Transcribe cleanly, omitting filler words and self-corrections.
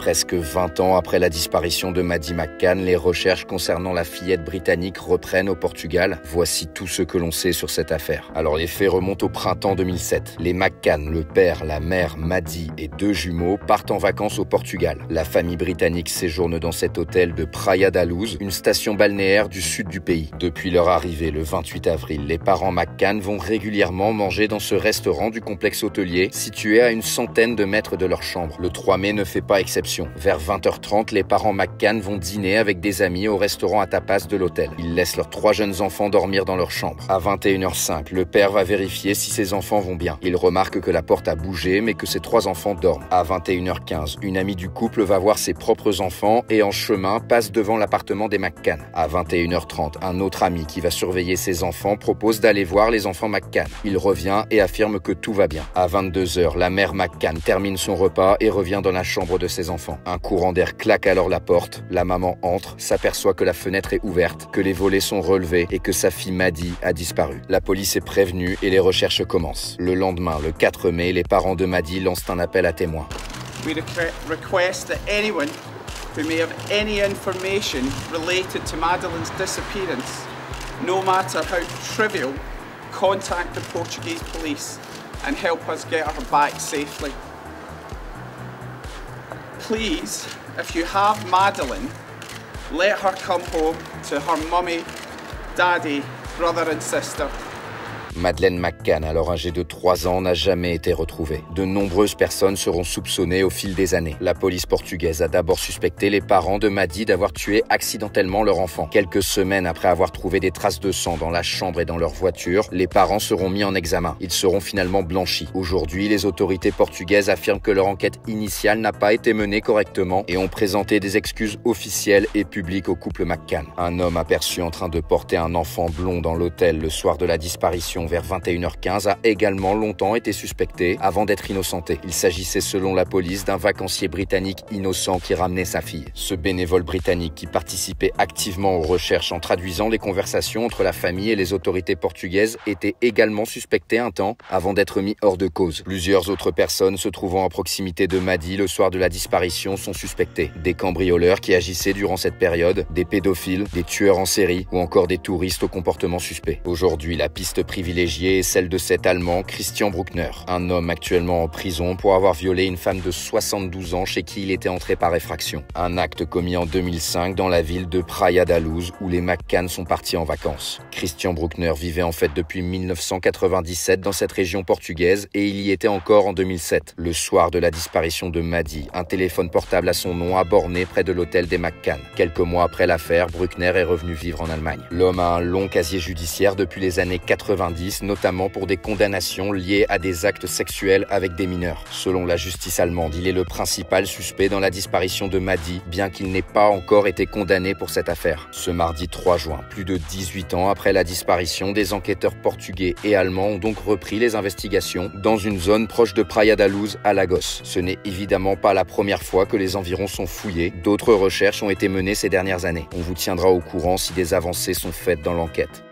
Presque 20 ans après la disparition de Maddie McCann, les recherches concernant la fillette britannique reprennent au Portugal. Voici tout ce que l'on sait sur cette affaire. Alors les faits remontent au printemps 2007. Les McCann, le père, la mère, Maddie et 2 jumeaux partent en vacances au Portugal. La famille britannique séjourne dans cet hôtel de Praia da Luz, une station balnéaire du sud du pays. Depuis leur arrivée le 28 avril, les parents McCann vont régulièrement manger dans ce restaurant du complexe hôtelier situé à une centaine de mètres de leur chambre. Le 3 mai ne fait pas exception. Vers 20h30, les parents McCann vont dîner avec des amis au restaurant à tapas de l'hôtel. Ils laissent leurs 3 jeunes enfants dormir dans leur chambre. À 21h05, le père va vérifier si ses enfants vont bien. Il remarque que la porte a bougé mais que ses 3 enfants dorment. À 21h15, une amie du couple va voir ses propres enfants et en chemin passe devant l'appartement des McCann. À 21h30, un autre ami qui va surveiller ses enfants propose d'aller voir les enfants McCann. Il revient et affirme que tout va bien. À 22h, la mère McCann termine son repas et revient dans la chambre de ses enfants. Un courant d'air claque alors la porte. La maman entre, s'aperçoit que la fenêtre est ouverte, que les volets sont relevés et que sa fille Maddie a disparu. La police est prévenue et les recherches commencent. Le lendemain, le 4 mai, les parents de Maddie lancent un appel à témoins. We request that anyone who may have any information related to Madeline's disappearance, no matter how trivial, contact the Portuguese police and help us get her back safely. Please, if you have Madeline, let her come home to her mummy, daddy, brother and sister. Madeleine McCann, alors âgée de 3 ans, n'a jamais été retrouvée. De nombreuses personnes seront soupçonnées au fil des années. La police portugaise a d'abord suspecté les parents de Maddie d'avoir tué accidentellement leur enfant. Quelques semaines après avoir trouvé des traces de sang dans la chambre et dans leur voiture, les parents seront mis en examen. Ils seront finalement blanchis. Aujourd'hui, les autorités portugaises affirment que leur enquête initiale n'a pas été menée correctement et ont présenté des excuses officielles et publiques au couple McCann. Un homme aperçu en train de porter un enfant blond dans l'hôtel le soir de la disparition vers 21h15 a également longtemps été suspecté avant d'être innocenté. Il s'agissait selon la police d'un vacancier britannique innocent qui ramenait sa fille. Ce bénévole britannique qui participait activement aux recherches en traduisant les conversations entre la famille et les autorités portugaises était également suspecté un temps avant d'être mis hors de cause. Plusieurs autres personnes se trouvant à proximité de Maddie le soir de la disparition sont suspectées. Des cambrioleurs qui agissaient durant cette période, des pédophiles, des tueurs en série ou encore des touristes au comportement suspect. Aujourd'hui, la piste privilégiée est celle de cet Allemand, Christian Bruckner, un homme actuellement en prison pour avoir violé une femme de 72 ans chez qui il était entré par effraction. Un acte commis en 2005 dans la ville de Praia da Luz où les McCann sont partis en vacances. Christian Bruckner vivait en fait depuis 1997 dans cette région portugaise et il y était encore en 2007. Le soir de la disparition de Maddie, un téléphone portable à son nom a borné près de l'hôtel des McCann. Quelques mois après l'affaire, Bruckner est revenu vivre en Allemagne. L'homme a un long casier judiciaire depuis les années 90, notamment pour des condamnations liées à des actes sexuels avec des mineurs. Selon la justice allemande, il est le principal suspect dans la disparition de Maddie, bien qu'il n'ait pas encore été condamné pour cette affaire. Ce mardi 3 juin, plus de 18 ans après la disparition, des enquêteurs portugais et allemands ont donc repris les investigations dans une zone proche de Praia da Luz à Lagos. Ce n'est évidemment pas la première fois que les environs sont fouillés. D'autres recherches ont été menées ces dernières années. On vous tiendra au courant si des avancées sont faites dans l'enquête.